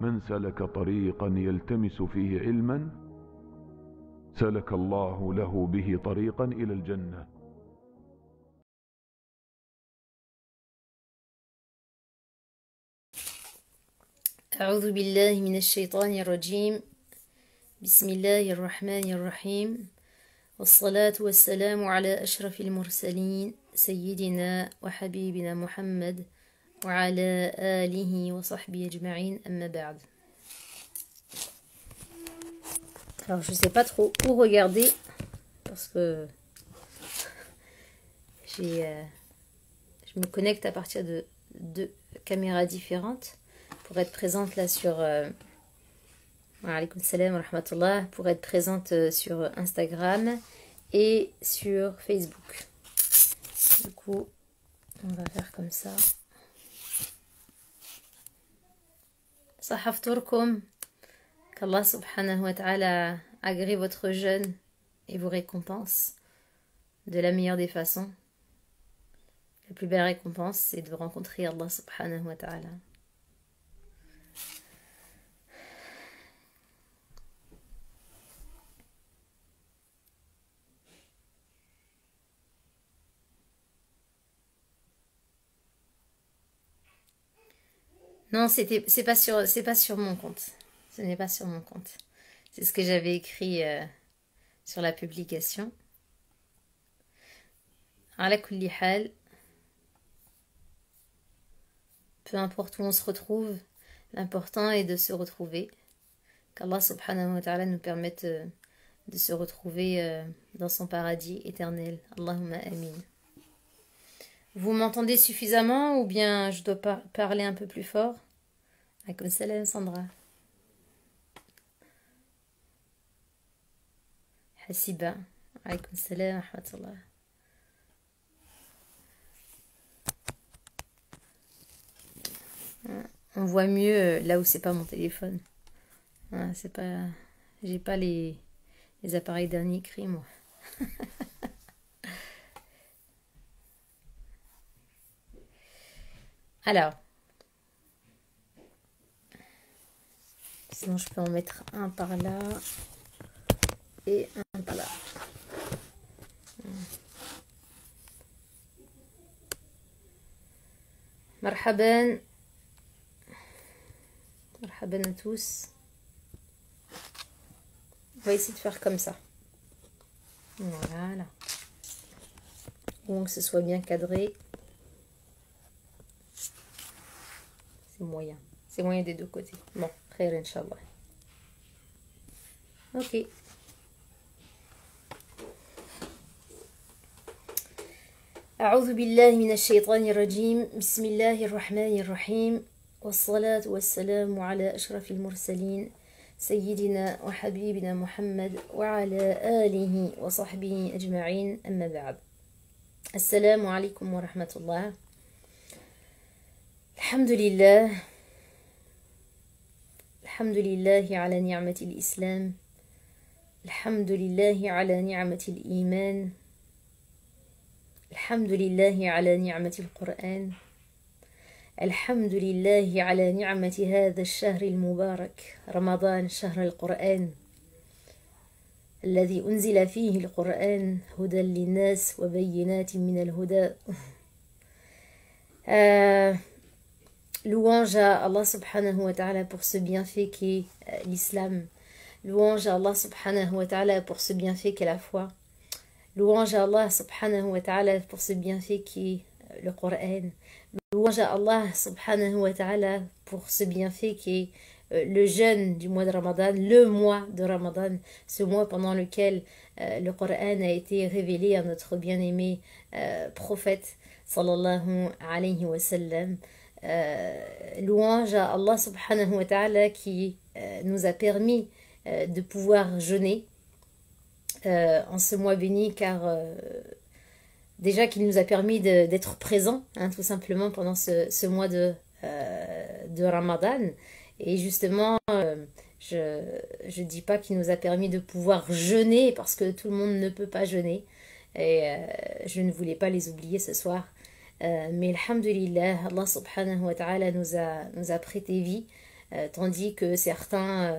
من سلك طريقا يلتمس فيه علما سلك الله له به طريقا إلى الجنة. أعوذ بالله من الشيطان الرجيم. بسم الله الرحمن الرحيم، والصلاة والسلام على أشرف المرسلين سيدنا وحبيبنا محمد وعلى آله وصحبه أجمعين، أما بعد. Alors je sais pas trop où regarder parce que je me connecte à partir de deux caméras différentes pour être présente là sur alaykoum salam wa rahmatullah, pour être présente sur Instagram et sur Facebook. Du coup, on va faire comme ça. Sahafturkum, qu'Allah subhanahu wa ta'ala agrée votre jeûne et vous récompense de la meilleure des façons. La plus belle récompense, c'est de rencontrer Allah subhanahu wa ta'ala. Non, c'est pas sur mon compte. Ce n'est pas sur mon compte. C'est ce que j'avais écrit sur la publication. Ala kulli hal, peu importe où on se retrouve, l'important est de se retrouver. Qu'Allah subhanahu wa ta'ala nous permette de se retrouver dans son paradis éternel. Allahumma amin. Vous m'entendez suffisamment ou bien je dois parler un peu plus fort? Alaykoum salam Sandra. Hasiba. Alaykoum salam wa rahmatullah. On voit mieux là où c'est pas mon téléphone. C'est pas, j'ai pas les appareils dernier cri moi. Alors, sinon je peux en mettre un par là et un par là. Marhaban. Marhaban à tous. On va essayer de faire comme ça. Voilà. Pour que ce soit bien cadré. C'est moyen. C'est moyen des deux côtés. Bon, khair Inch'Allah. Ok. أعوذ بالله من الشيطان الرجيم. بسم الله الرحمن الرحيم، والصلاة والسلام على أشرف المرسلين سيدنا وحبيبنا محمد وعلى آله وصحبه أجمعين، أما بعد. السلام عليكم ورحمة الله. الحمد لله على نعمة الإسلام، الحمد لله على نعمة الإيمان، الحمد لله على نعمة القرآن، الحمد لله على نعمة هذا الشهر المبارك رمضان، شهر القرآن الذي أنزل فيه القرآن هدى للناس وبينات من الهدى. Louange à Allah subhanahu wa ta'ala pour ce bienfait qu'est l'islam. Louange à Allah subhanahu wa ta'ala pour ce bienfait qu'est la foi. Louange à Allah subhanahu wa ta'ala pour ce bienfait qu'est le Coran. Louange à Allah subhanahu wa ta'ala pour ce bienfait qu'est le jeûne du mois de Ramadan, le mois de Ramadan, ce mois pendant lequel le Coran a été révélé à notre bien-aimé prophète sallallahu alayhi wa sallam. Louange à Allah subhanahu wa ta'ala qui nous a permis de pouvoir jeûner en ce mois béni, car déjà qu'il nous a permis d'être présents, tout simplement pendant ce mois de Ramadan. Et justement, je dis pas qu'il nous a permis de pouvoir jeûner, parce que tout le monde ne peut pas jeûner, et je ne voulais pas les oublier ce soir. Mais alhamdulillah, Allah subhanahu wa ta'ala nous a prêté vie tandis que certains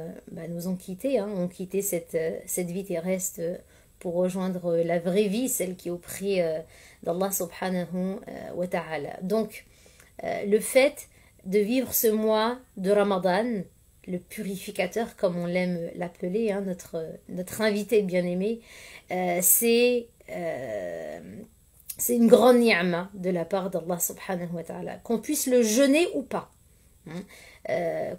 nous ont quittés, ont quitté cette vie terrestre pour rejoindre la vraie vie, celle qui est auprès d'Allah subhanahu wa ta'ala. Donc, le fait de vivre ce mois de Ramadan, le purificateur, comme on l'aime l'appeler, notre invité bien-aimé, c'est une grande ni'ma de la part d'Allah subhanahu wa ta'ala. Qu'on puisse le jeûner ou pas,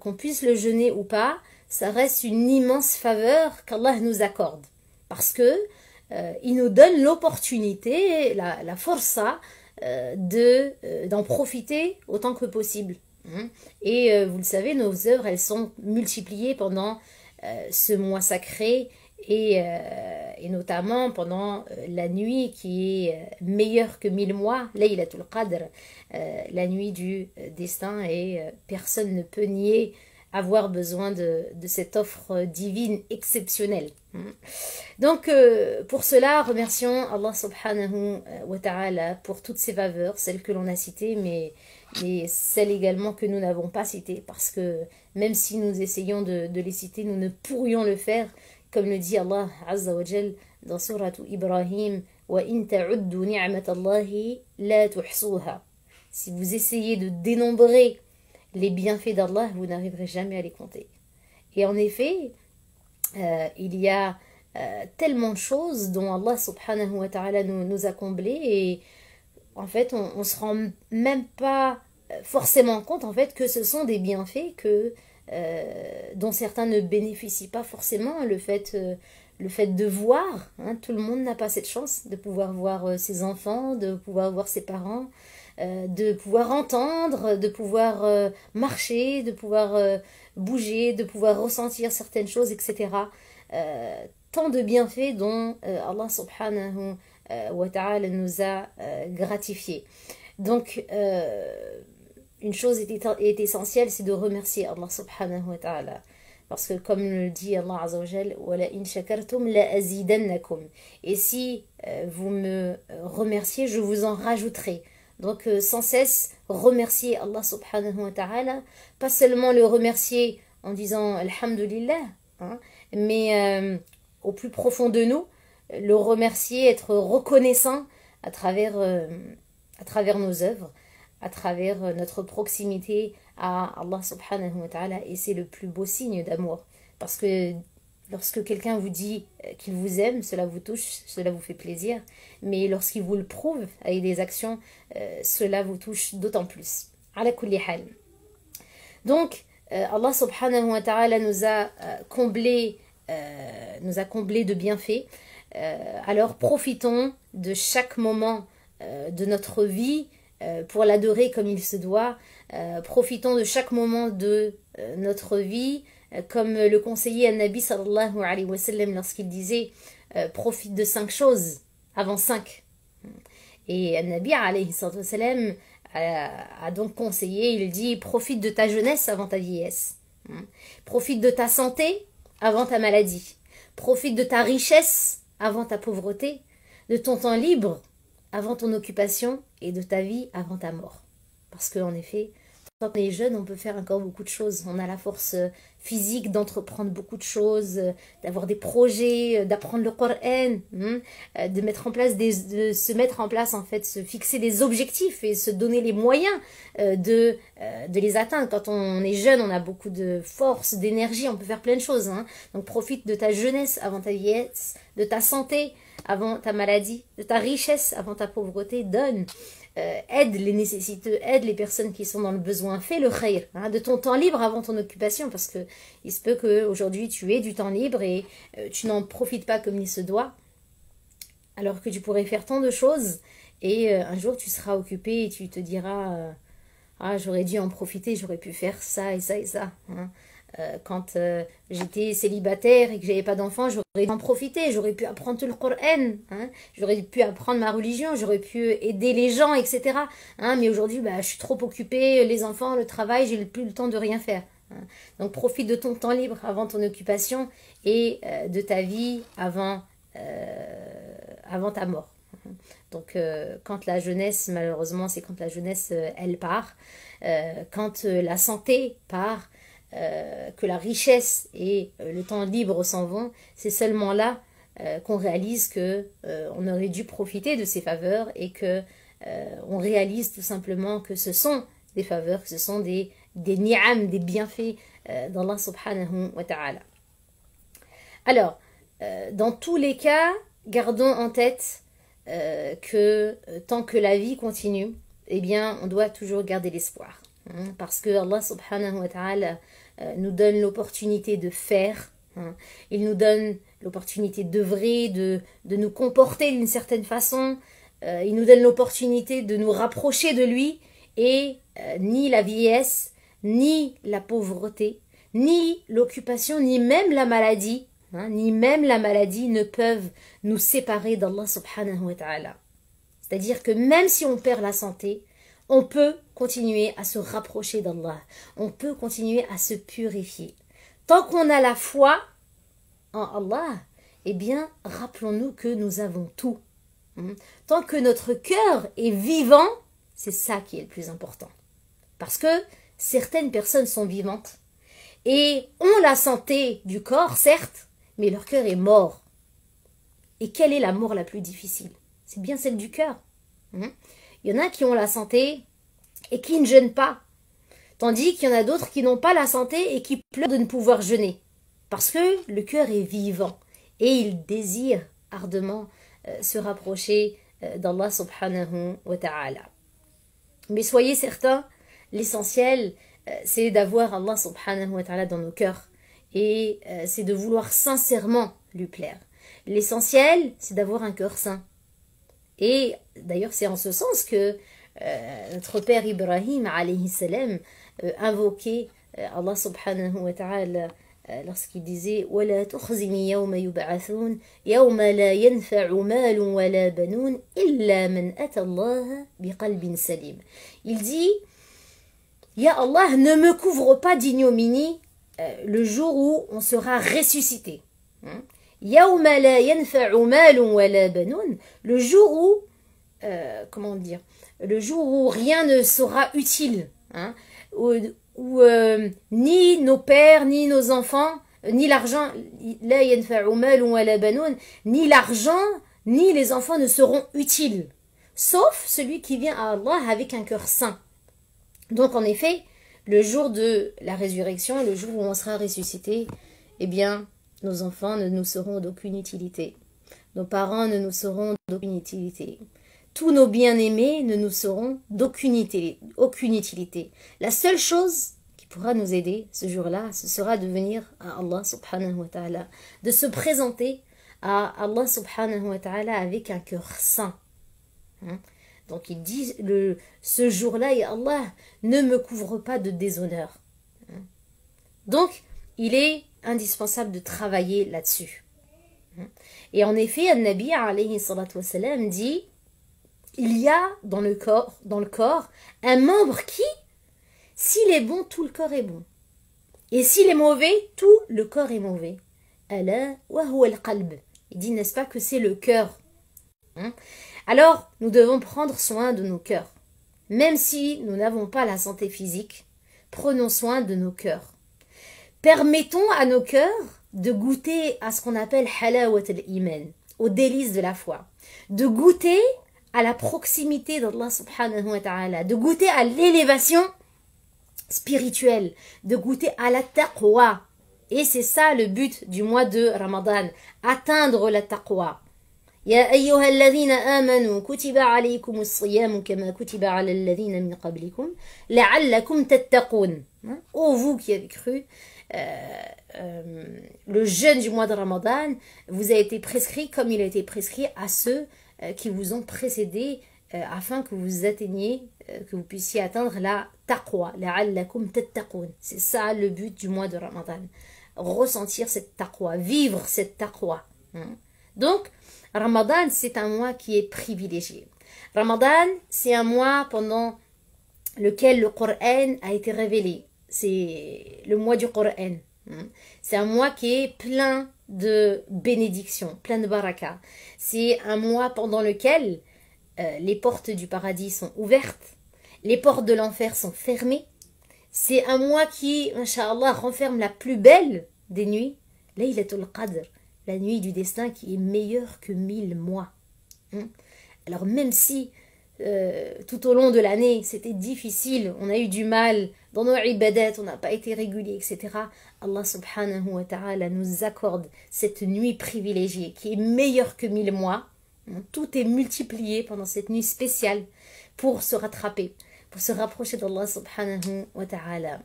qu'on puisse le jeûner ou pas, ça reste une immense faveur qu'Allah nous accorde. Parce que il nous donne l'opportunité, la força d'en profiter autant que possible. Et vous le savez, nos œuvres, elles sont multipliées pendant ce mois sacré et notamment pendant la nuit qui est meilleure que 1000 mois, Laylatul Qadr, la nuit du destin, et personne ne peut nier avoir besoin de cette offre divine exceptionnelle. Donc pour cela, remercions Allah subhanahu wa ta'ala pour toutes ses faveurs, celles que l'on a citées, mais celles également que nous n'avons pas citées, parce que même si nous essayons de les citer, nous ne pourrions le faire, comme le dit Allah Azza wa Jal dans Sourate Ibrahim, wa in ta'uddu ni'matallahi la tuhsuha. Si vous essayez de dénombrer les bienfaits d'Allah, vous n'arriverez jamais à les compter. Et en effet, il y a tellement de choses dont Allah subhanahu wa ta'ala nous a comblés, et en fait on ne se rend même pas forcément compte en fait que ce sont des bienfaits dont certains ne bénéficient pas forcément. Le fait de voir, tout le monde n'a pas cette chance de pouvoir voir ses enfants, de pouvoir voir ses parents, de pouvoir entendre, de pouvoir marcher, de pouvoir bouger, de pouvoir ressentir certaines choses, etc. Tant de bienfaits dont Allah subhanahu wa ta'ala nous a gratifiés. Donc, une chose est essentielle, c'est de remercier Allah subhanahu wa ta'ala. Parce que comme le dit Allah Azza wa Jal, وَلَا إِن شَكَرْتُمْ لَأَزِيدَنَّكُمْ. Et si vous me remerciez, je vous en rajouterai. Donc sans cesse remercier Allah subhanahu wa ta'ala, pas seulement le remercier en disant Alhamdulillah, mais au plus profond de nous, le remercier, être reconnaissant à travers nos œuvres, à travers notre proximité à Allah subhanahu wa ta'ala. Et c'est le plus beau signe d'amour, parce que lorsque quelqu'un vous dit qu'il vous aime, cela vous touche, cela vous fait plaisir, mais lorsqu'il vous le prouve avec des actions, cela vous touche d'autant plus. Ala kulli hal. Donc Allah subhanahu wa ta'ala nous a comblé de bienfaits. Alors profitons de chaque moment de notre vie pour l'adorer comme il se doit. Profitons de chaque moment de notre vie, comme le conseillait An-Nabi sallallahu alayhi wa sallam lorsqu'il disait profite de 5 choses avant 5. Et An-Nabi alayhi wa sallam a donc conseillé, il dit profite de ta jeunesse avant ta vieillesse, profite de ta santé avant ta maladie, profite de ta richesse avant ta pauvreté, de ton temps libre avant ton occupation et de ta vie avant ta mort. Parce qu'en effet, quand on est jeune, on peut faire encore beaucoup de choses. On a la force physique d'entreprendre beaucoup de choses, d'avoir des projets, d'apprendre le Coran, de mettre en place de se mettre en place, en fait, se fixer des objectifs et se donner les moyens de les atteindre. Quand on est jeune, on a beaucoup de force, d'énergie, on peut faire plein de choses. Donc profite de ta jeunesse avant ta vieillesse, de ta santé avant ta maladie, de ta richesse avant ta pauvreté, donne. Aide les nécessiteux, aide les personnes qui sont dans le besoin, fais le khayr, de ton temps libre avant ton occupation, parce que il se peut qu'aujourd'hui tu aies du temps libre et tu n'en profites pas comme il se doit, alors que tu pourrais faire tant de choses, et un jour tu seras occupé et tu te diras j'aurais dû en profiter, j'aurais pu faire ça et ça et ça. Quand j'étais célibataire et que j'avais pas d'enfants, j'aurais dû en profiter, j'aurais pu apprendre tout le Coran, j'aurais pu apprendre ma religion, j'aurais pu aider les gens, etc. Mais aujourd'hui, je suis trop occupée, les enfants, le travail, j'ai plus le temps de rien faire. Donc profite de ton temps libre avant ton occupation et de ta vie avant ta mort. Donc quand la jeunesse, malheureusement, c'est quand la jeunesse, elle part, quand la santé part, que la richesse et le temps libre s'en vont, c'est seulement là qu'on réalise que on aurait dû profiter de ces faveurs et que on réalise tout simplement que ce sont des faveurs, que ce sont des ni'am, des bienfaits d'Allah subhanahu wa ta'ala. Alors, dans tous les cas, gardons en tête que tant que la vie continue, eh bien, on doit toujours garder l'espoir. Parce que Allah subhanahu wa ta'ala nous donne l'opportunité de faire, il nous donne l'opportunité d'œuvrer, de nous comporter d'une certaine façon, il nous donne l'opportunité de nous rapprocher de lui, et ni la vieillesse, ni la pauvreté, ni l'occupation, ni même la maladie, ne peuvent nous séparer d'Allah subhanahu wa ta'ala. C'est-à-dire que même si on perd la santé, on peut continuer à se rapprocher d'Allah. On peut continuer à se purifier. Tant qu'on a la foi en Allah, eh bien, rappelons-nous que nous avons tout. Tant que notre cœur est vivant, c'est ça qui est le plus important. Parce que certaines personnes sont vivantes et ont la santé du corps, certes, mais leur cœur est mort. Et quelle est la mort la plus difficile? C'est bien celle du cœur. Il y en a qui ont la santé et qui ne jeûnent pas. Tandis qu'il y en a d'autres qui n'ont pas la santé et qui pleurent de ne pouvoir jeûner. Parce que le cœur est vivant et il désire ardemment se rapprocher d'Allah subhanahu wa ta'ala. Mais soyez certains, l'essentiel, c'est d'avoir Allah subhanahu wa ta'ala dans nos cœurs. Et c'est de vouloir sincèrement lui plaire. L'essentiel, c'est d'avoir un cœur saint. Et d'ailleurs, c'est en ce sens que notre père Ibrahim, alayhi salam, invoquait Allah subhanahu wa ta'ala lorsqu'il disait وَلَا تُخْزِنِي يَوْمَ يُبْعَثُونَ يَوْمَ لَا يَنْفَعُ مَالٌ وَلَا بَنُونَ إِلَّا مَنْ أَتَى اللَّهَ بِقَلْبٍ سَلِيمٍ. Il dit, Ya Allah, ne me couvre pas d'ignominie le jour où on sera ressuscité. يَوْمَ لَا يَنْفَعُ مَالٌ وَلَا بَنُونَ, le jour où, comment dire, le jour où rien ne sera utile, où ni nos pères, ni nos enfants, ni l'argent, ni l'argent, ni les enfants ne seront utiles, sauf celui qui vient à Allah avec un cœur saint. Donc en effet, le jour de la résurrection, le jour où on sera ressuscité, eh bien, nos enfants ne nous seront d'aucune utilité. Nos parents ne nous seront d'aucune utilité. Tous nos bien-aimés ne nous seront d'aucune utilité. La seule chose qui pourra nous aider ce jour-là, ce sera de venir à Allah subhanahu wa ta'ala, de se présenter à Allah subhanahu wa ta'ala avec un cœur saint. Donc il dit, ce jour-là, et Allah ne me couvre pas de déshonneur. Donc, il est indispensable de travailler là-dessus. Et en effet, An-Nabi alayhi salatu wassalam dit, il y a dans le corps un membre qui, s'il est bon, tout le corps est bon. Et s'il est mauvais, tout le corps est mauvais. Ala wa huwa al-qalb. Il dit, n'est-ce pas, que c'est le cœur. Alors, nous devons prendre soin de nos cœurs. Même si nous n'avons pas la santé physique, prenons soin de nos cœurs. Permettons à nos cœurs de goûter à ce qu'on appelle halawat al-iman, aux délices de la foi. De goûter à la proximité d'Allah subhanahu wa ta'ala, de goûter à l'élévation spirituelle, de goûter à la taqwa. Et c'est ça le but du mois de Ramadan, atteindre la taqwa. Ya ayyuha alladhina amanu kutiba alaykum as-siyam kama kutiba ala alladhina min qablikum la'allakum tattaqun. Ô vous qui avez cru, le jeûne du mois de Ramadan vous a été prescrit comme il a été prescrit à ceux qui vous ont précédé afin que vous atteigniez, que vous puissiez atteindre la taqwa, la'allakum tattaqun. C'est ça le but du mois de Ramadan. Ressentir cette taqwa, vivre cette taqwa. Donc, Ramadan, c'est un mois qui est privilégié. Ramadan, c'est un mois pendant lequel le Coran a été révélé. C'est le mois du Coran. C'est un mois qui est plein de bénédictions, plein de baraka. C'est un mois pendant lequel les portes du paradis sont ouvertes, les portes de l'enfer sont fermées. C'est un mois qui, Inch'Allah, renferme la plus belle des nuits, Laylatul Qadr, la nuit du destin qui est meilleure que 1000 mois. Alors même si tout au long de l'année c'était difficile, on a eu du mal dans nos ibadat, on n'a pas été régulier, etc. Allah subhanahu wa ta'ala nous accorde cette nuit privilégiée qui est meilleure que 1000 mois. Tout est multiplié pendant cette nuit spéciale pour se rattraper, pour se rapprocher d'Allah subhanahu wa ta'ala.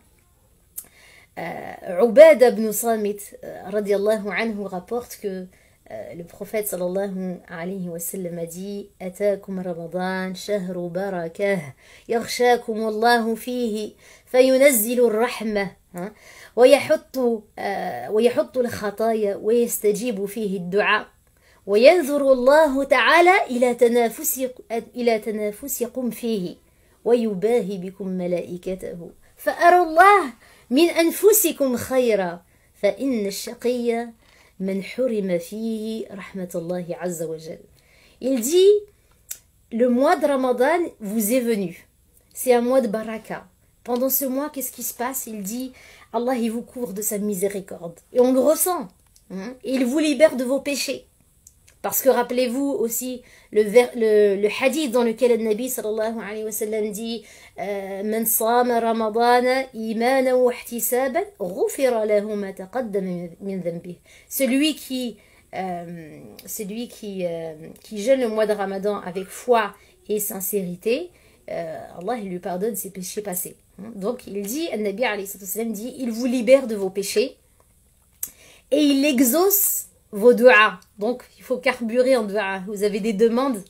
Ubada ibn Samit radiallahu anhu rapporte que le prophète sallallahu alayhi wa sallam a dit Atakum Ramadan, shahru barakah, yaghshakum Allahu fihi, fayunazzilu ar-rahmah, ويحط الخطايا ويستجيب فيه الدعاء وينظر الله تعالى إلى تنافسكم فيه ويباهي بكم ملائكته فأروا الله من أنفسكم خيرا فإن الشقي من حرم فيه رحمة الله عز وجل. Il dit, le mois de Ramadan vous est venu. C'est un mois de baraka. Pendant ce mois, qu'est-ce qui se passe? Il dit, Allah il vous couvre de sa miséricorde. Et on le ressent. Et il vous libère de vos péchés. Parce que rappelez-vous aussi le hadith dans lequel le Nabi sallallahu alayhi wa sallam dit Man sama Ramadana imanan wa ihtisaban ghufira lahu ma taqaddama min dhanbih. Celui qui jeûne le mois de Ramadan avec foi et sincérité, Allah il lui pardonne ses péchés passés. Donc il dit, le Nabi alayhi wa sallam dit, il vous libère de vos péchés et il exauce vos du'as. Donc, il faut carburer en du'a. Vous avez des demandes,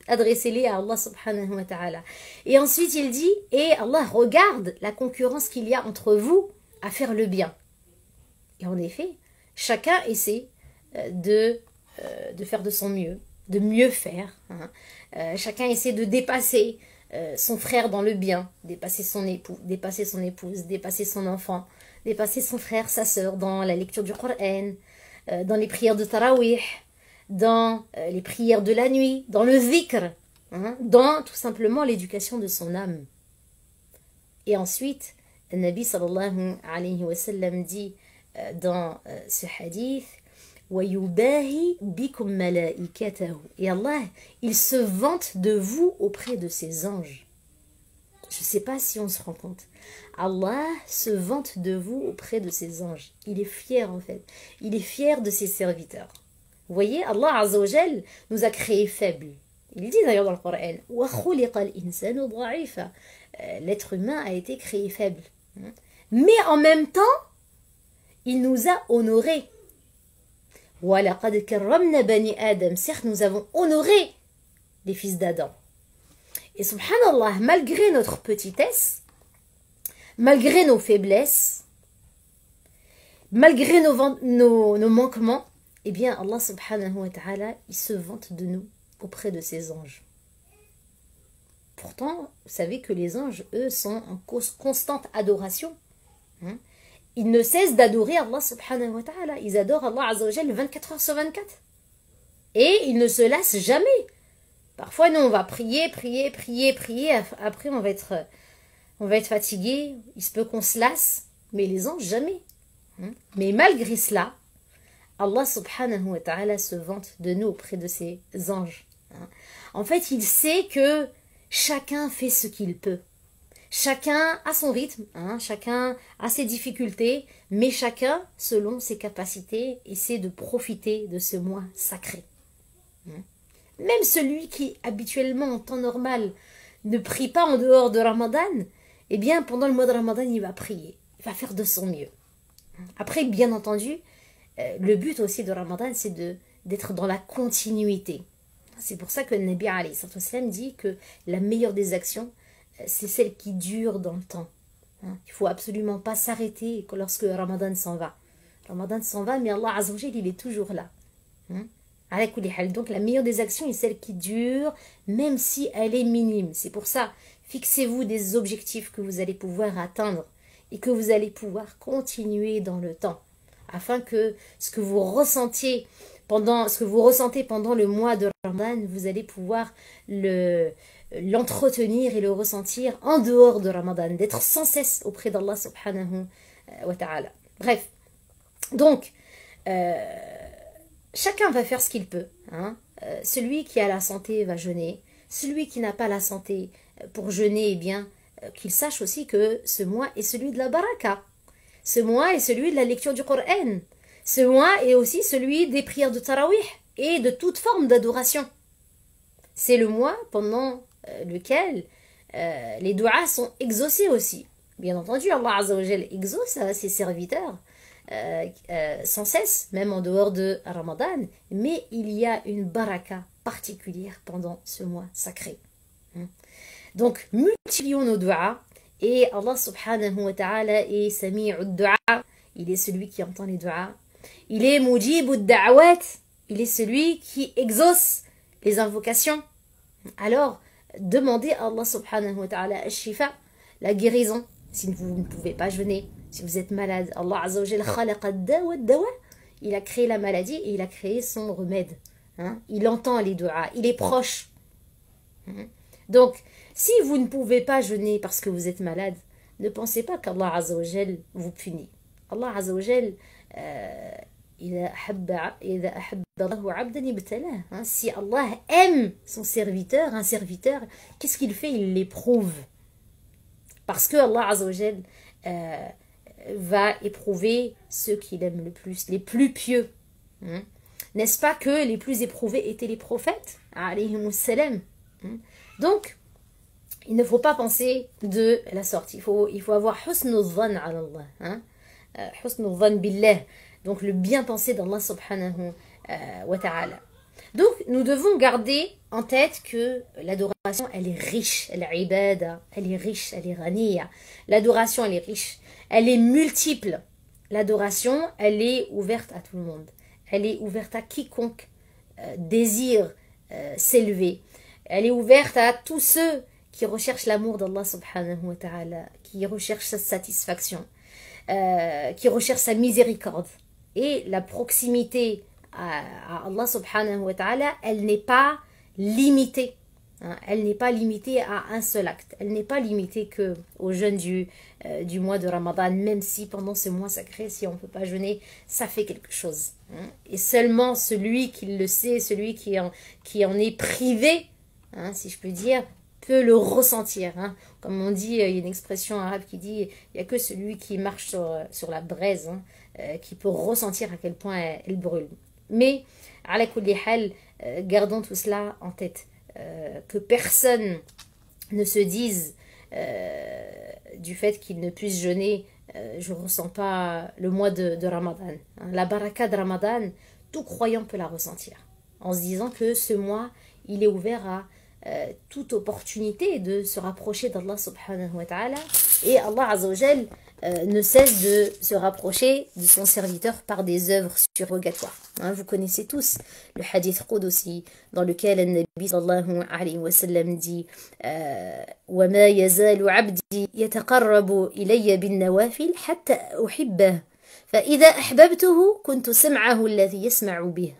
adressez-les à Allah subhanahu wa ta'ala. Et ensuite, il dit, et Allah regarde la concurrence qu'il y a entre vous à faire le bien. Et en effet, chacun essaie de faire de son mieux, de mieux faire. Chacun essaie de dépasser son frère dans le bien, dépasser son époux, dépasser son épouse, dépasser son enfant, dépasser son frère, sa sœur dans la lecture du Coran, dans les prières de Tarawih, dans les prières de la nuit, dans le zikr, dans tout simplement l'éducation de son âme. Et ensuite, le Nabi sallallahu alayhi wa sallam dit dans ce hadith وَيُبَاهِ بِكُمْ مَلَائِكَتَهُ. Et Allah, il se vante de vous auprès de ses anges. Je ne sais pas si on se rend compte. Allah se vante de vous auprès de ses anges. Il est fier en fait. Il est fier de ses serviteurs. Vous voyez, Allah Azza wa Jal nous a créés faibles. Il dit d'ailleurs dans le Coran وَخُلِقَ الْإِنسَانُ ضَعِيفًا. L'être humain a été créé faible. Mais en même temps, il nous a honorés. وَلَقَدْ كَرَّمْنَا بَنِي آدَمَ. Certes, nous avons honoré les fils d'Adam. Et subhanallah, malgré notre petitesse, malgré nos faiblesses, malgré nos manquements, eh bien Allah subhanahu wa ta'ala, il se vante de nous auprès de ses anges. Pourtant, vous savez que les anges, eux, sont en constante adoration. Ils ne cessent d'adorer Allah subhanahu wa ta'ala. Ils adorent Allah azza wa jal 24 heures sur 24. Et ils ne se lassent jamais. Parfois, nous, on va prier. Après, on va être fatigué. Il se peut qu'on se lasse. Mais les anges, jamais. Mais malgré cela, Allah subhanahu wa ta'ala se vante de nous auprès de ses anges. En fait, il sait que chacun fait ce qu'il peut. Chacun a son rythme, chacun a ses difficultés, mais chacun, selon ses capacités, essaie de profiter de ce mois sacré. Même celui qui, habituellement, en temps normal, ne prie pas en dehors de Ramadan, eh bien, pendant le mois de Ramadan, il va prier. Il va faire de son mieux. Après, bien entendu, le but aussi de Ramadan, c'est d'être dans la continuité. C'est pour ça que le Nabi alayhi sallam dit que la meilleure des actions, c'est celle qui dure dans le temps. Il ne faut absolument pas s'arrêter lorsque Ramadan s'en va. Ramadan s'en va, mais Allah Azza wa Jal, il est toujours là. Donc la meilleure des actions est celle qui dure, même si elle est minime. C'est pour ça, fixez-vous des objectifs que vous allez pouvoir atteindre et que vous allez pouvoir continuer dans le temps, afin que ce que vous ressentez pendant le mois de Ramadan, vous allez pouvoir l'entretenir et le ressentir en dehors de Ramadan, d'être sans cesse auprès d'Allah subhanahu wa ta'ala. Bref, donc, chacun va faire ce qu'il peut. Hein. Celui qui a la santé va jeûner. Celui qui n'a pas la santé pour jeûner, eh bien, qu'il sache aussi que ce mois est celui de la baraka. Ce mois est celui de la lecture du Coran. Ce mois est aussi celui des prières de Tarawih et de toute forme d'adoration. C'est le mois pendant lequel les du'as sont exaucés aussi. Bien entendu, Allah Azza wa Jal exauce à ses serviteurs sans cesse, même en dehors de Ramadan, mais il y a une baraka particulière pendant ce mois sacré. Donc, multiplions nos du'as, et Allah subhanahu wa ta'ala est sami'ud du'a, il est celui qui entend les du'as, il est mujibud da'awat, il est celui qui exauce les invocations. Alors, demandez à Allah subhanahu wa ta'ala al-shifa, la guérison, si vous ne pouvez pas jeûner, si vous êtes malade. Allah Azza wa Jalla khalaqa ad-dawa ad-dawa. Il a créé la maladie et il a créé son remède. Hein? Il entend les du'as, il est proche. Donc, si vous ne pouvez pas jeûner parce que vous êtes malade, ne pensez pas qu'Allah Azza wa Jalla vous punit. Allah Azza wa Jalla, si Allah aime son serviteur, un serviteur, qu'est-ce qu'il fait? Il l'éprouve. Parce que Allah Azza wa Jalla va éprouver ceux qu'il aime le plus, les plus pieux. N'est-ce pas que les plus éprouvés étaient les prophètes, alayhimus salam. Donc, il ne faut pas penser de la sorte. Il faut avoir husnul dhann ala Allah. Husnul dhann billah. Donc, le bien penser d'Allah subhanahu wa ta'ala. Donc, nous devons garder en tête que l'adoration, elle est riche. L'ibada, elle est riche, elle est ghaniya. L'adoration, elle est riche. Elle est multiple. L'adoration, elle est ouverte à tout le monde. Elle est ouverte à quiconque désire s'élever. Elle est ouverte à tous ceux qui recherchent l'amour d'Allah subhanahu wa ta'ala, qui recherchent sa satisfaction, qui recherchent sa miséricorde. Et la proximité à Allah subhanahu wa ta'ala, elle n'est pas limitée. Elle n'est pas limitée à un seul acte. Elle n'est pas limitée qu'au jeûne du mois de Ramadan, même si pendant ce mois sacré, si on ne peut pas jeûner, ça fait quelque chose. Et seulement celui qui le sait, celui qui en est privé, si je peux dire, peut le ressentir. Comme on dit, il y a une expression arabe qui dit, il n'y a que celui qui marche sur la braise qui peut ressentir à quel point elle brûle. Mais, ala kulli hal, gardons tout cela en tête. Que personne ne se dise du fait qu'il ne puisse jeûner, je ne ressens pas le mois de Ramadan. La baraka de Ramadan, tout croyant peut la ressentir. En se disant que ce mois, il est ouvert à toute opportunité de se rapprocher d'Allah subhanahu wa ta'ala. Et Allah Azza wa Jal ne cesse de se rapprocher de son serviteur par des œuvres surrogatoires. Vous connaissez tous le hadith Qudsi dans lequel le Nabi sallallahu alayhi wa sallam dit وَمَا يَزَالُ عَبْدِي يَتَقَرَّبُ إِلَيَّ بِالنَّوَافِلِ حَتَّى أُحِبَّهُ فَإِذَا أَحْبَبْتُهُ كُنْتُ سَمْعَهُ الَّذِي يَسْمَعُ بِهِ.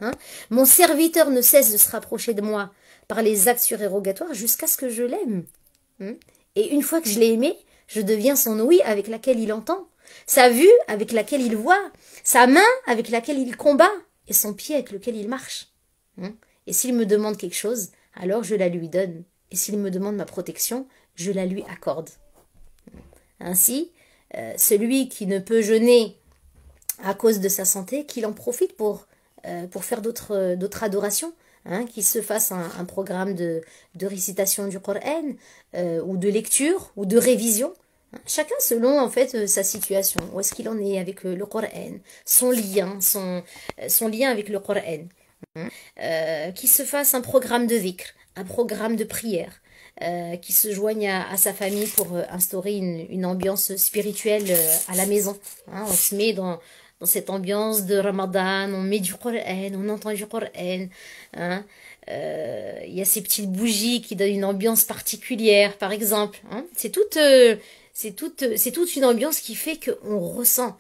Mon serviteur ne cesse de se rapprocher de moi par les actes surérogatoires jusqu'à ce que je l'aime. Et une fois que je l'ai aimé, je deviens son ouïe avec laquelle il entend, sa vue avec laquelle il voit, sa main avec laquelle il combat, et son pied avec lequel il marche. Et s'il me demande quelque chose, alors je la lui donne. Et s'il me demande ma protection, je la lui accorde. Ainsi, celui qui ne peut jeûner à cause de sa santé, qu'il en profite pour faire d'autres adorations, qu'il se fasse un programme de récitation du Coran, ou de lecture, ou de révision. Chacun selon en fait sa situation, où est-ce qu'il en est avec le Coran, son lien avec le Coran. Qu'il se fasse un programme de dhikr, un programme de prière, qui se joigne à sa famille pour instaurer une ambiance spirituelle à la maison. On se met dans cette ambiance de Ramadan, on met du Coran, on entend du Coran. Il y a ces petites bougies qui donnent une ambiance particulière, par exemple. C'est toute une ambiance qui fait qu'on ressent.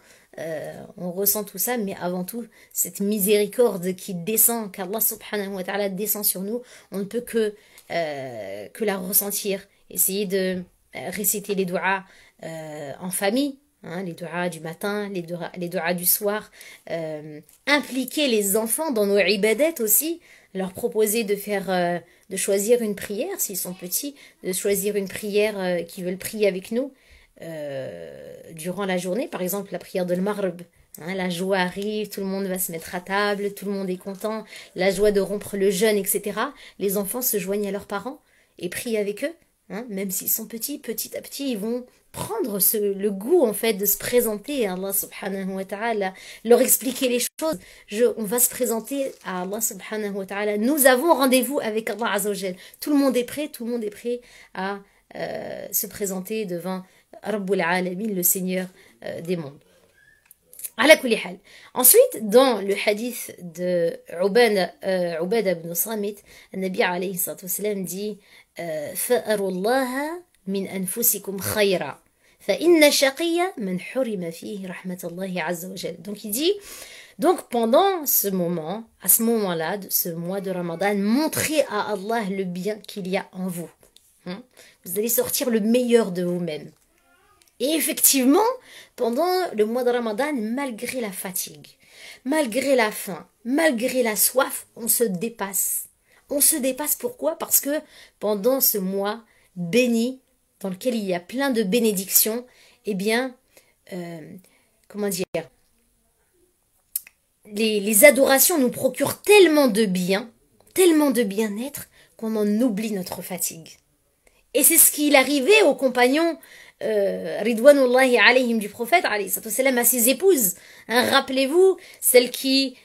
On ressent tout ça, mais avant tout, cette miséricorde qui descend, qu'Allah subhanahu wa ta'ala descend sur nous, on ne peut que que la ressentir. Essayez de réciter les douas en famille, hein, les douas du matin, les douas du soir. Impliquer les enfants dans nos ibadat aussi, leur proposer de faire, de choisir une prière s'ils sont petits, de choisir une prière qu'ils veulent prier avec nous durant la journée, par exemple la prière de l'Maghrib. Hein, la joie arrive, tout le monde va se mettre à table, tout le monde est content, la joie de rompre le jeûne, etc. Les enfants se joignent à leurs parents et prient avec eux. Hein, même s'ils sont petits, petit à petit, ils vont prendre le goût en fait de se présenter à Allah subhanahu wa ta'ala, leur expliquer les choses. On va se présenter à Allah subhanahu wa ta'ala. Nous avons rendez-vous avec Allah azawajal. Tout le monde est prêt à se présenter devant Rabbul Alamin, le Seigneur des mondes. Ala kulli hal. Ensuite, dans le hadith de Ubada ibn Samit, le Nabi alayhi salatu wassalam dit فَأَرُوا اللَّهَ مِنْ أَنفُسِكُمْ خَيْرًا فَإِنَّ شَقِيَّ مَنْ حُرِمَ فِيهِ رَحْمَةَ اللَّهِ عَزَّ وَجَلَّ. Donc il dit, donc pendant ce moment, à ce moment-là, de ce mois de Ramadan, montrez à Allah le bien qu'il y a en vous. Vous allez sortir le meilleur de vous-même. Et effectivement, pendant le mois de Ramadan, malgré la fatigue, malgré la faim, malgré la soif, on se dépasse. On se dépasse pourquoi? Parce que pendant ce mois béni, dans lequel il y a plein de bénédictions, eh bien, comment dire, les adorations nous procurent tellement de bien-être, qu'on en oublie notre fatigue. Et c'est ce qui arrivait aux compagnons Ridwanullahi alayhim du prophète alayhi sallam, à ses épouses. Hein, rappelez-vous, celle qui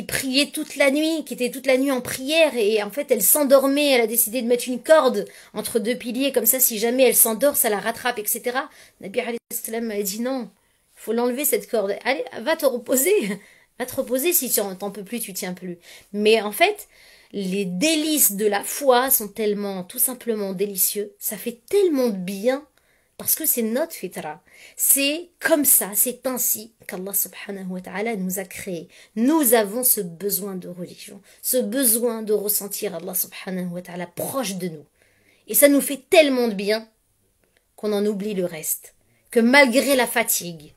priait toute la nuit, qui était toute la nuit en prière, et en fait elle s'endormait, elle a décidé de mettre une corde entre deux piliers, comme ça si jamais elle s'endort, ça la rattrape, etc. Nabi alayhi sallam a dit non, il faut l'enlever cette corde, allez, va te reposer, si tu t'en peux plus, tu tiens plus. Mais en fait, les délices de la foi sont tellement, tout simplement délicieux, ça fait tellement de bien, parce que c'est notre fitra. C'est comme ça, c'est ainsi qu'Allah subhanahu wa ta'ala nous a créés. Nous avons ce besoin de religion, ce besoin de ressentir Allah subhanahu wa ta'ala proche de nous. Et ça nous fait tellement de bien qu'on en oublie le reste. Que malgré la fatigue,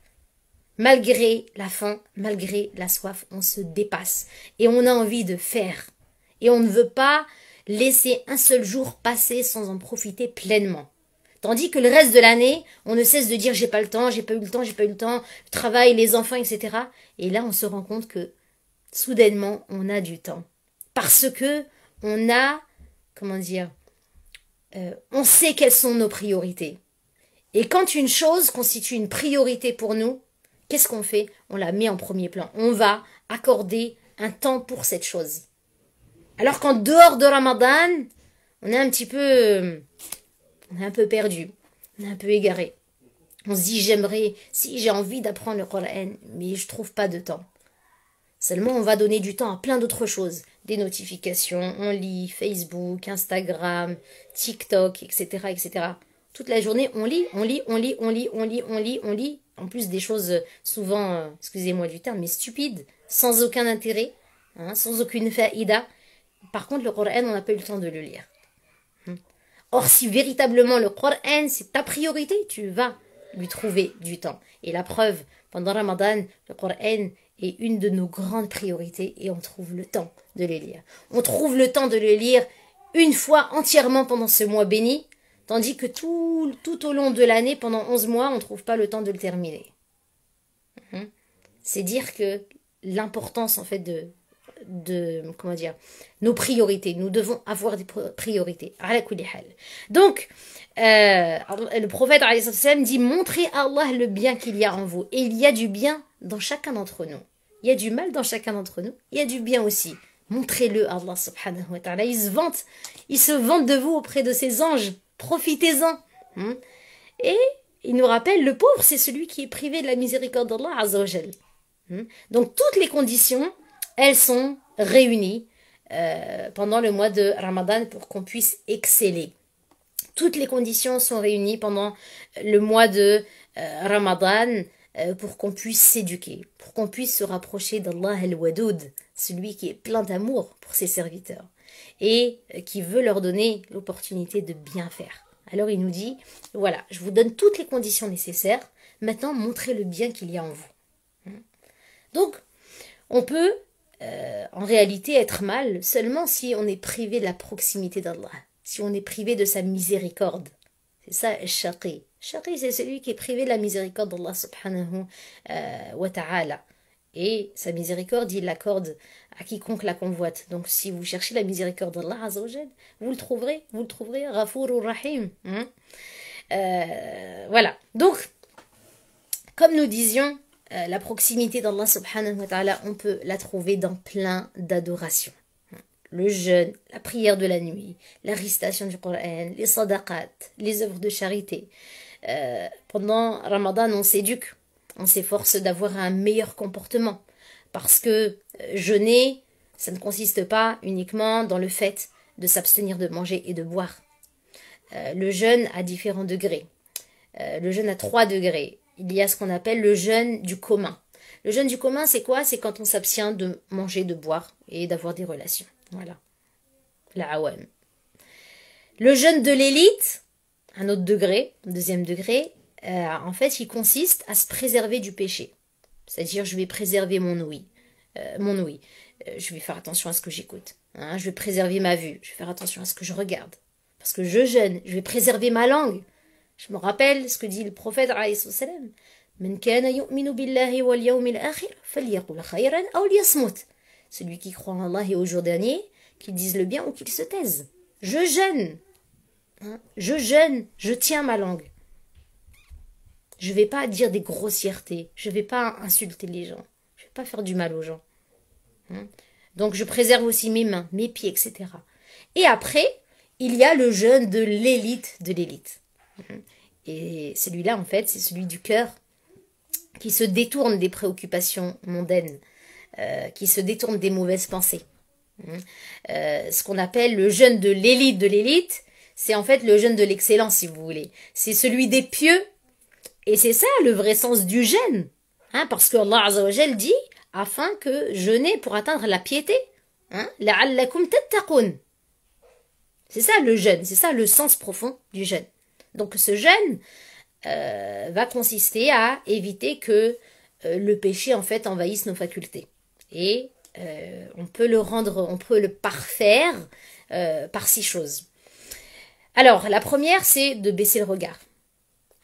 malgré la faim, malgré la soif, on se dépasse. Et on a envie de faire. Et on ne veut pas laisser un seul jour passer sans en profiter pleinement. Tandis que le reste de l'année, on ne cesse de dire j'ai pas le temps, j'ai pas eu le temps, le travail, les enfants, etc. Et là, on se rend compte que soudainement, on a du temps. Parce que on a, comment dire, on sait quelles sont nos priorités. Et quand une chose constitue une priorité pour nous, qu'est-ce qu'on fait? On la met en premier plan. On va accorder un temps pour cette chose. Alors qu'en dehors de Ramadan, on est un peu perdu, on est un peu égaré. On se dit j'ai envie d'apprendre le Coran, mais je trouve pas de temps. Seulement on va donner du temps à plein d'autres choses, des notifications, on lit Facebook, Instagram, TikTok, etc., etc. Toute la journée on lit. En plus des choses souvent, excusez-moi du terme, mais stupides, sans aucun intérêt, hein, sans aucune faïda. Par contre le Coran, on n'a pas eu le temps de le lire. Or, si véritablement le Coran, c'est ta priorité, tu vas lui trouver du temps. Et la preuve, pendant Ramadan, le Coran est une de nos grandes priorités et on trouve le temps de le lire. On trouve le temps de le lire une fois entièrement pendant ce mois béni, tandis que tout au long de l'année, pendant 11 mois, on ne trouve pas le temps de le terminer. C'est dire que l'importance, en fait, comment dire, nos priorités. Nous devons avoir des priorités. Donc, le prophète dit, montrez à Allah le bien qu'il y a en vous. Et il y a du bien dans chacun d'entre nous. Il y a du mal dans chacun d'entre nous. Il y a du bien aussi. Montrez-le à Allah subhanahu wa ta'ala. Il se vante de vous auprès de ses anges. Profitez-en. Et il nous rappelle, le pauvre, c'est celui qui est privé de la miséricorde d'Allah azza wa jal. Donc, toutes les conditions, elles sont réunies pendant le mois de Ramadan pour qu'on puisse exceller. Toutes les conditions sont réunies pendant le mois de Ramadan pour qu'on puisse s'éduquer, pour qu'on puisse se rapprocher d'Allah al-Wadoud, celui qui est plein d'amour pour ses serviteurs. et qui veut leur donner l'opportunité de bien faire. Alors il nous dit, voilà, je vous donne toutes les conditions nécessaires, maintenant montrez le bien qu'il y a en vous. Donc, on peut en réalité être mal seulement si on est privé de la proximité d'Allah, si on est privé de sa miséricorde. C'est ça, Shaqi. Shaqi, c'est celui qui est privé de la miséricorde d'Allah subhanahu wa ta'ala. Et sa miséricorde, il l'accorde à quiconque la convoite. Donc si vous cherchez la miséricorde d'Allah Azza wa Jal, vous le trouverez, Ghafourur Rahim. Voilà. Donc, comme nous disions, la proximité d'Allah subhanahu wa ta'ala, on peut la trouver dans plein d'adorations. Le jeûne, la prière de la nuit, la récitation du Coran, les sadaqat, les œuvres de charité. Pendant Ramadan, on s'éduque, on s'efforce d'avoir un meilleur comportement. Parce que jeûner, ça ne consiste pas uniquement dans le fait de s'abstenir de manger et de boire. Le jeûne a différents degrés. Le jeûne a 3 degrés. Il y a ce qu'on appelle le jeûne du commun. Le jeûne du commun, c'est quoi? C'est quand on s'abstient de manger, de boire et d'avoir des relations. Voilà. La awam. Le jeûne de l'élite, un autre degré, deuxième degré, en fait, il consiste à se préserver du péché. C'est-à-dire, je vais préserver mon ouïe. Je vais faire attention à ce que j'écoute. Hein, je vais préserver ma vue. Je vais faire attention à ce que je regarde. Parce que je jeûne, je vais préserver ma langue. Je me rappelle ce que dit le prophète alayhi salam. Man kana yu'minu billahi wal yawmil akhir falyaqul khayran aw liyasmut. Celui qui croit en Allah et au jour dernier, qu'il dise le bien ou qu'il se taise. Je jeûne. Hein, je jeûne, je tiens ma langue. Je ne vais pas dire des grossièretés. Je ne vais pas insulter les gens. Je ne vais pas faire du mal aux gens. Hein? Donc je préserve aussi mes mains, mes pieds, etc. Et après, il y a le jeûne de l'élite de l'élite. Et celui-là, en fait, c'est celui du cœur qui se détourne des préoccupations mondaines, qui se détourne des mauvaises pensées. Ce qu'on appelle le jeûne de l'élite, c'est en fait le jeûne de l'excellence, si vous voulez. C'est celui des pieux. Et c'est ça le vrai sens du jeûne. Hein, parce que Allah Azza wa Jal dit, afin que jeûner pour atteindre la piété. La'allakum tattaqun. C'est ça le jeûne, c'est ça le sens profond du jeûne. Donc ce jeûne va consister à éviter que le péché en fait envahisse nos facultés. Et on peut le parfaire par 6 choses. Alors la première, c'est de baisser le regard,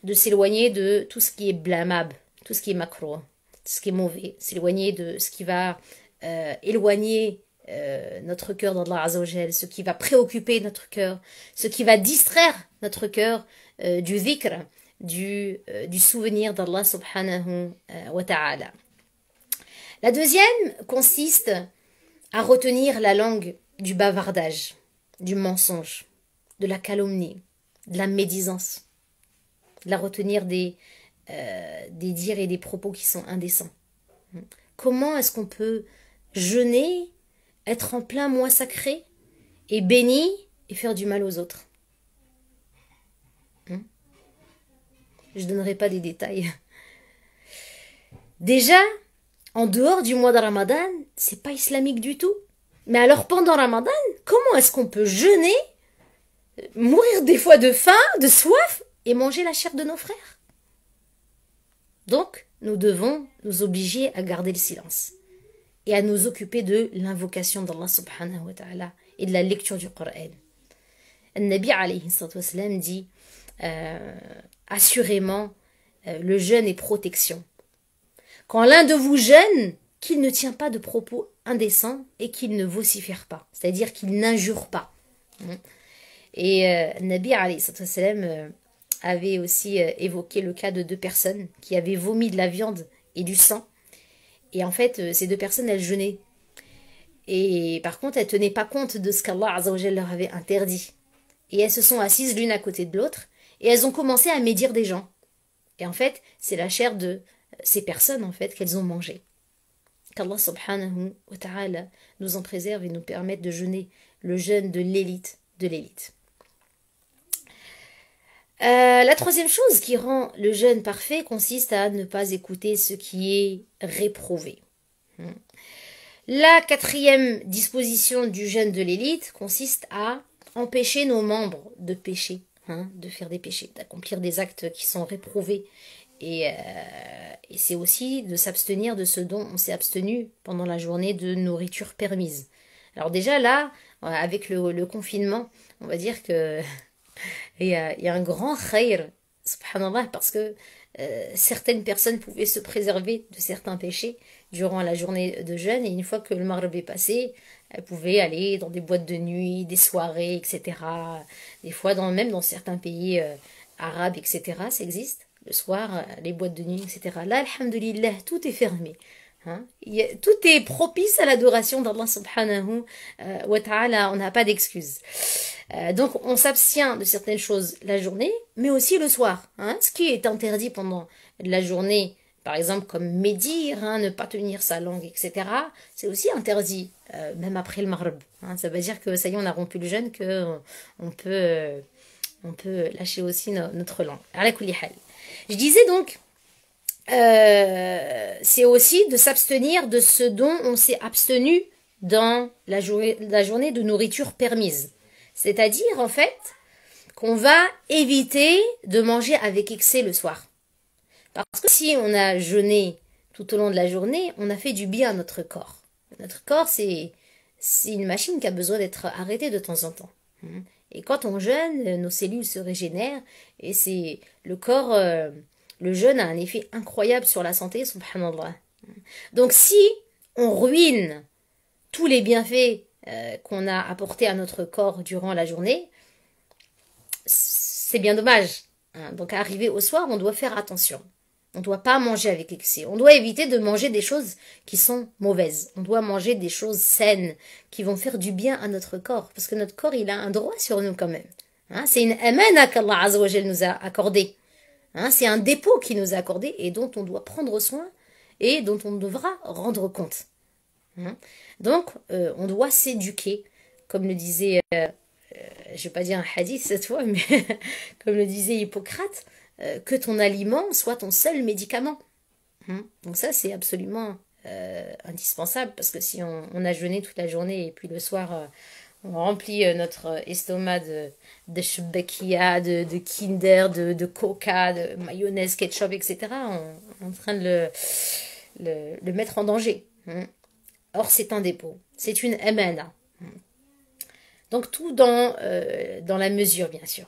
de s'éloigner de tout ce qui est blâmable, tout ce qui est makro, tout ce qui est mauvais, s'éloigner de ce qui va éloigner notre cœur d'Allah Azza wa Jal, ce qui va préoccuper notre cœur, ce qui va distraire notre cœur du dhikr, du souvenir d'Allah subhanahu wa ta'ala. La deuxième consiste à retenir la langue du bavardage, du mensonge, de la calomnie, de la médisance, de la retenir des dires et des propos qui sont indécents. Comment est-ce qu'on peut jeûner, être en plein mois sacré et béni et faire du mal aux autres? Je ne donnerai pas des détails. Déjà, en dehors du mois de Ramadan, c'est pas islamique du tout. Mais alors pendant Ramadan, comment est-ce qu'on peut jeûner, mourir des fois de faim, de soif et manger la chair de nos frères? Donc, nous devons nous obliger à garder le silence et à nous occuper de l'invocation d'Allah subhanahu wa ta'ala et de la lecture du Coran. Le Nabi alayhi wa sallam dit assurément, le jeûne est protection. Quand l'un de vous jeûne, qu'il ne tient pas de propos indécents et qu'il ne vocifère pas, c'est-à-dire qu'il n'injure pas. Et Nabi alayhi wa sallam avait aussi évoqué le cas de 2 personnes qui avaient vomi de la viande et du sang. Et en fait, ces 2 personnes, elles jeûnaient. Et par contre, elles ne tenaient pas compte de ce qu'Allah Azza wa Jal leur avait interdit. Et elles se sont assises l'une à côté de l'autre et elles ont commencé à médire des gens. Et en fait, c'est la chair de ces personnes en fait qu'elles ont mangé. Qu'Allah subhanahu wa ta'ala nous en préserve et nous permette de jeûner le jeûne de l'élite de l'élite. La troisième chose qui rend le jeûne parfait consiste à ne pas écouter ce qui est réprouvé. La quatrième disposition du jeûne de l'élite consiste à empêcher nos membres de pécher, de faire des péchés, d'accomplir des actes qui sont réprouvés. Et c'est aussi de s'abstenir de ce dont on s'est abstenu pendant la journée de nourriture permise. Alors déjà là, avec le confinement, on va dire que il y a un grand khayr, subhanallah, parce que certaines personnes pouvaient se préserver de certains péchés durant la journée de jeûne, et une fois que le maghrib est passé, elles pouvaient aller dans des boîtes de nuit, des soirées, etc. Des fois, même dans certains pays arabes, etc., ça existe. Le soir, les boîtes de nuit, etc. Là, alhamdulillah, tout est fermé. Tout est propice à l'adoration d'Allah subhanahu wa ta'ala, on n'a pas d'excuses. Donc on s'abstient de certaines choses la journée, mais aussi le soir. Ce qui est interdit pendant la journée, par exemple comme médire, ne pas tenir sa langue, etc. C'est aussi interdit, même après le maghrib. Ça veut dire que ça y est, on a rompu le jeûne, qu'on peut lâcher aussi notre langue. Ala kulli hal. Je disais donc, c'est aussi de s'abstenir de ce dont on s'est abstenu dans la journée de nourriture permise. C'est-à-dire, en fait, qu'on va éviter de manger avec excès le soir. Parce que si on a jeûné tout au long de la journée, on a fait du bien à notre corps. Notre corps, c'est une machine qui a besoin d'être arrêtée de temps en temps. Et quand on jeûne, nos cellules se régénèrent et c'est le corps... Le jeûne a un effet incroyable sur la santé, subhanallah. Donc si on ruine tous les bienfaits qu'on a apportés à notre corps durant la journée, c'est bien dommage. Donc arrivé au soir, on doit faire attention. On ne doit pas manger avec excès. On doit éviter de manger des choses qui sont mauvaises. On doit manger des choses saines qui vont faire du bien à notre corps. Parce que notre corps, il a un droit sur nous quand même. C'est une amana qu'Allah Azza wa Jal nous a accordée. C'est un dépôt qui nous a accordé et dont on doit prendre soin et dont on devra rendre compte. Donc, on doit s'éduquer, comme le disait, je ne vais pas dire un hadith cette fois, mais comme le disait Hippocrate, que ton aliment soit ton seul médicament. Donc ça, c'est absolument indispensable, parce que si on a jeûné toute la journée et puis le soir... on remplit notre estomac de choubakia, de Kinder, de Coca, de mayonnaise, ketchup, etc. On est en train de le mettre en danger. Or, c'est un dépôt. C'est une amana. Donc, tout dans la mesure, bien sûr.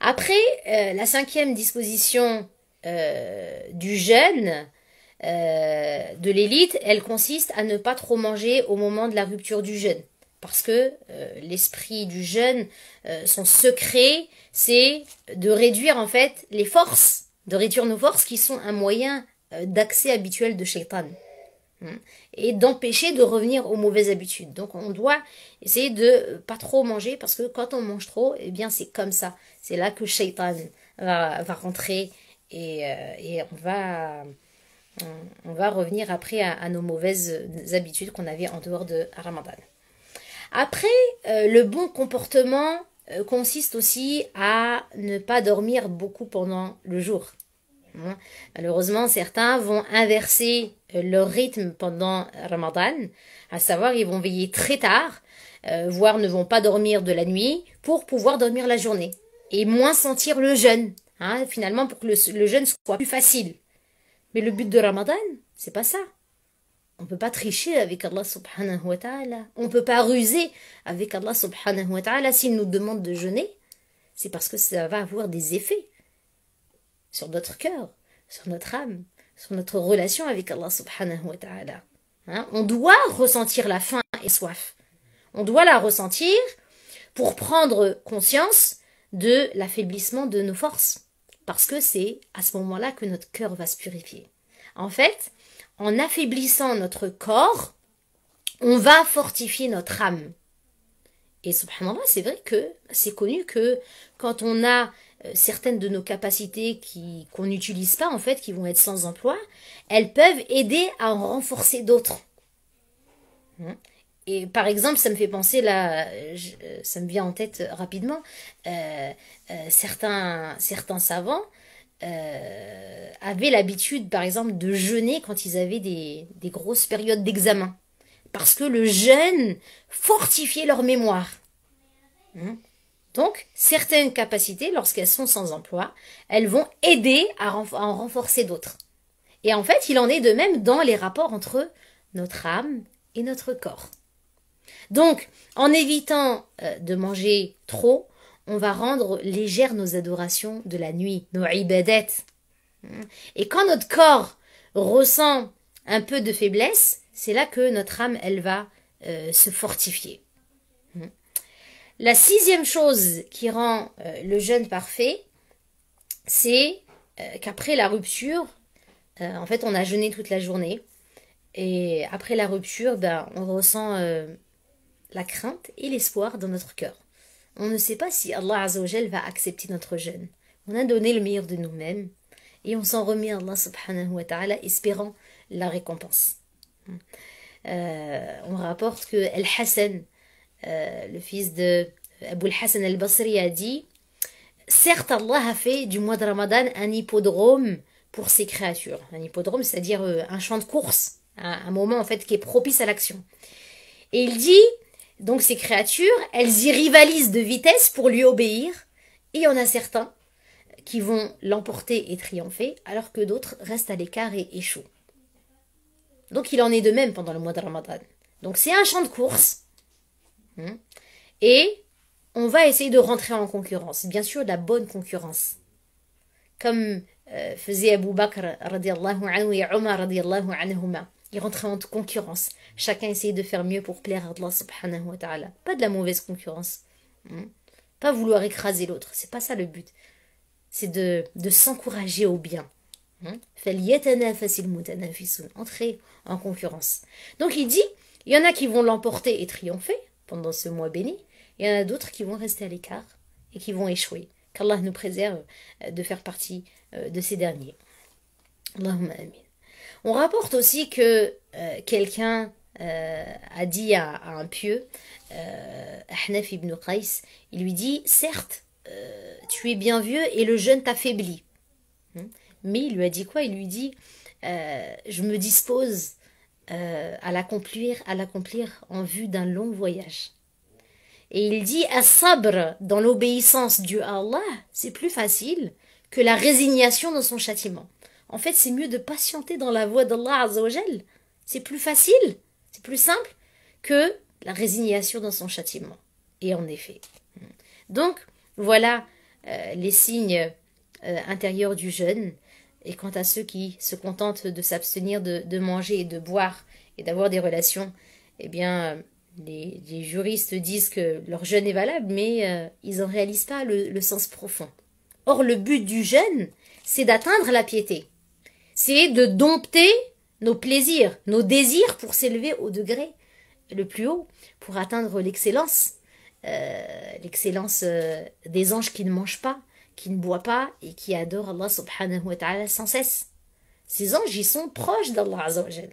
Après, la cinquième disposition du jeûne de l'élite, elle consiste à ne pas trop manger au moment de la rupture du jeûne. Parce que l'esprit du jeûne, son secret, c'est de réduire en fait les forces, de réduire nos forces qui sont un moyen d'accès habituel de shaitan. Et d'empêcher de revenir aux mauvaises habitudes. Donc on doit essayer de pas trop manger, parce que quand on mange trop, eh bien c'est comme ça. C'est là que shaitan va rentrer et on va revenir après à nos mauvaises habitudes qu'on avait en dehors de Ramadan. Après, le bon comportement consiste aussi à ne pas dormir beaucoup pendant le jour. Malheureusement, certains vont inverser leur rythme pendant Ramadan, à savoir ils vont veiller très tard, voire ne vont pas dormir de la nuit pour pouvoir dormir la journée et moins sentir le jeûne, finalement pour que le jeûne soit plus facile. Mais le but de Ramadan, c'est pas ça. On ne peut pas tricher avec Allah subhanahu wa ta'ala. On ne peut pas ruser avec Allah subhanahu wa ta'ala. S'il nous demande de jeûner, c'est parce que ça va avoir des effets sur notre cœur, sur notre âme, sur notre relation avec Allah subhanahu wa ta'ala. On doit ressentir la faim et la soif. On doit la ressentir pour prendre conscience de l'affaiblissement de nos forces. Parce que c'est à ce moment-là que notre cœur va se purifier. En fait, en affaiblissant notre corps, on va fortifier notre âme. Et subhanallah, c'est vrai que c'est connu que quand on a certaines de nos capacités qu'on n'utilise pas, en fait, qui vont être sans emploi, elles peuvent aider à en renforcer d'autres. Et par exemple, ça me fait penser, là, ça me vient en tête rapidement, certains savants avaient l'habitude, par exemple, de jeûner quand ils avaient des grosses périodes d'examen. parce que le jeûne fortifiait leur mémoire. Donc, certaines capacités, lorsqu'elles sont sans emploi, elles vont aider à en renforcer d'autres. Et en fait, il en est de même dans les rapports entre notre âme et notre corps. Donc, en évitant de manger trop, on va rendre légères nos adorations de la nuit, nos ibadat. Et quand notre corps ressent un peu de faiblesse, c'est là que notre âme, elle va se fortifier. La 6e chose qui rend le jeûne parfait, c'est qu'après la rupture, en fait, on a jeûné toute la journée. Et après la rupture, on ressent la crainte et l'espoir dans notre cœur. On ne sait pas si Allah Azza wa Jal va accepter notre jeûne. On a donné le meilleur de nous-mêmes et on s'en remet à Allah subhanahu wa ta'ala espérant la récompense. On rapporte que Al-Hassan, le fils de Abu al-Hassan al-Basri, a dit: certes, Allah a fait du mois de Ramadan un hippodrome pour ses créatures. Un hippodrome, c'est-à-dire un champ de course, un moment en fait qui est propice à l'action. Et il dit, donc ces créatures, elles y rivalisent de vitesse pour lui obéir, et il y en a certains qui vont l'emporter et triompher, alors que d'autres restent à l'écart et échouent. Donc il en est de même pendant le mois de Ramadan. Donc c'est un champ de course, et on va essayer de rentrer en concurrence, bien sûr de la bonne concurrence. Comme faisait Abu Bakr radiallahu anhu et Omar radiallahu anhuma. Ils rentraient en concurrence. Chacun essayait de faire mieux pour plaire à Allah subhanahu wa ta'ala. Pas de la mauvaise concurrence. Pas vouloir écraser l'autre. C'est pas ça le but. C'est de s'encourager au bien. Entrer en concurrence. Donc il dit, il y en a qui vont l'emporter et triompher pendant ce mois béni. Il y en a d'autres qui vont rester à l'écart et qui vont échouer. Qu'Allah nous préserve de faire partie de ces derniers. Allahumma amin. On rapporte aussi que quelqu'un a dit à un pieux, Ahnaf ibn Qais, il lui dit: certes, tu es bien vieux et le jeûne t'affaiblit. Mais il lui a dit quoi? Il lui dit: je me dispose à l'accomplir en vue d'un long voyage. Et il dit: as-sabr, dans l'obéissance due à Allah, c'est plus facile que la résignation dans son châtiment. En fait, c'est mieux de patienter dans la voie d'Allah Azza wa Jal. C'est plus facile, c'est plus simple que la résignation dans son châtiment. Et en effet. Donc, voilà les signes intérieurs du jeûne. Et quant à ceux qui se contentent de s'abstenir de manger et de boire et d'avoir des relations, eh bien, les juristes disent que leur jeûne est valable, mais ils n'en réalisent pas le sens profond. Or, le but du jeûne, c'est d'atteindre la piété. C'est de dompter nos plaisirs, nos désirs pour s'élever au degré le plus haut, pour atteindre l'excellence. L'excellence des anges qui ne mangent pas, qui ne boivent pas et qui adorent Allah subhanahu wa ta'ala sans cesse. Ces anges, ils sont proches d'Allah Azza wa Jal.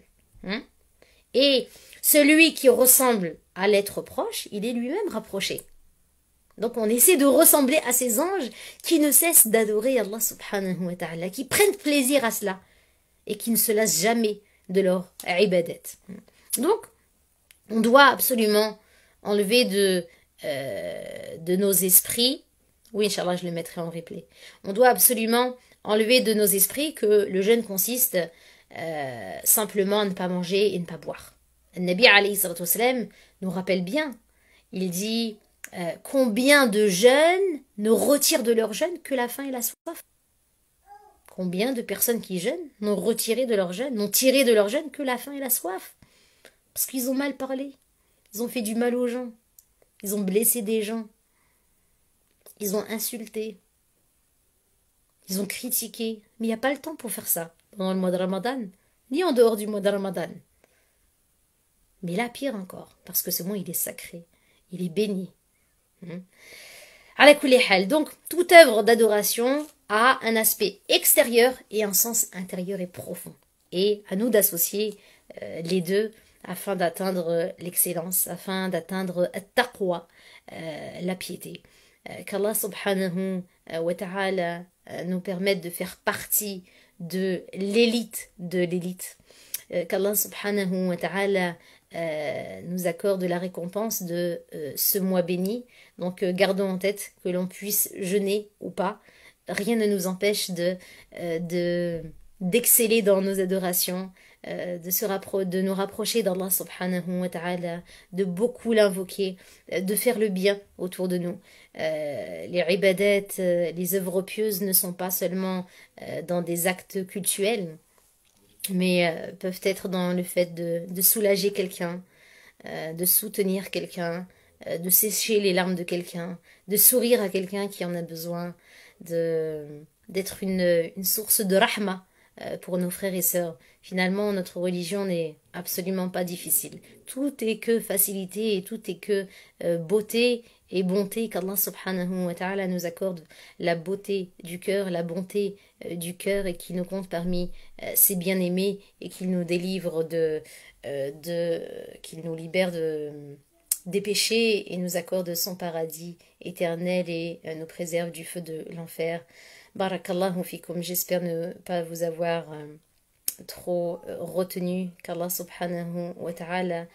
Et celui qui ressemble à l'être proche, il est lui-même rapproché. Donc on essaie de ressembler à ces anges qui ne cessent d'adorer Allah subhanahu wa ta'ala, qui prennent plaisir à cela et qui ne se lassent jamais de leur ibadat. Donc on doit absolument enlever de nos esprits, oui Inch'Allah je le mettrai en replay, on doit absolument enlever de nos esprits que le jeûne consiste simplement à ne pas manger et ne pas boire. Le Nabi alayhi salatu wassalam nous rappelle bien, il dit combien de jeunes ne retirent de leur jeûne que la faim et la soif. Combien de personnes qui jeûnent n'ont retiré de leur jeûne, n'ont tiré de leur jeûne que la faim et la soif. Parce qu'ils ont mal parlé, ils ont fait du mal aux gens, ils ont blessé des gens, ils ont insulté, ils ont critiqué. Mais il n'y a pas le temps pour faire ça pendant le mois de Ramadan, ni en dehors du mois de Ramadan. Mais là, pire encore, parce que ce mois, il est sacré, il est béni. Donc, toute œuvre d'adoration a un aspect extérieur et un sens intérieur et profond. Et à nous d'associer les deux afin d'atteindre l'excellence, afin d'atteindre at-taqwa, la piété. Qu'Allah subhanahu wa ta'ala nous permette de faire partie de l'élite. Qu'Allah subhanahu wa ta'ala nous accorde la récompense de ce mois béni. Donc gardons en tête que l'on puisse jeûner ou pas. Rien ne nous empêche d'exceller dans nos adorations, de nous rapprocher d'Allah subhanahu wa ta'ala, de beaucoup l'invoquer, de faire le bien autour de nous. Les ibadat, les œuvres pieuses ne sont pas seulement dans des actes cultuels, mais peuvent être dans le fait de soulager quelqu'un, de soutenir quelqu'un, de sécher les larmes de quelqu'un, de sourire à quelqu'un qui en a besoin, d'être une source de rahma pour nos frères et sœurs. Finalement, notre religion n'est absolument pas difficile. Tout est que facilité et tout est que beauté et bonté, qu'Allah subhanahu wa ta'ala nous accorde la beauté du cœur, la bonté du cœur et qu'il nous compte parmi ses bien-aimés et qu'il nous délivre qu'il nous libère des péchés et nous accorde son paradis éternel et nous préserve du feu de l'enfer. Barakallahu fikum, j'espère ne pas vous avoir trop retenu, qu'Allah subhanahu wa ta'ala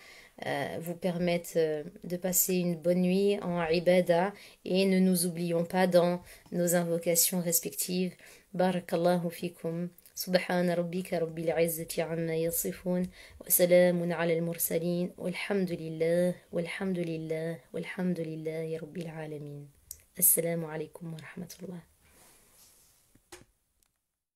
vous permette de passer une bonne nuit en ibadah et ne nous oublions pas dans nos invocations respectives. Barakallahu fikum. سبحان ربك رب العزة عما يصفون وسلام على المرسلين والحمد لله والحمد لله والحمد لله رب العالمين. السلام عليكم ورحمة الله.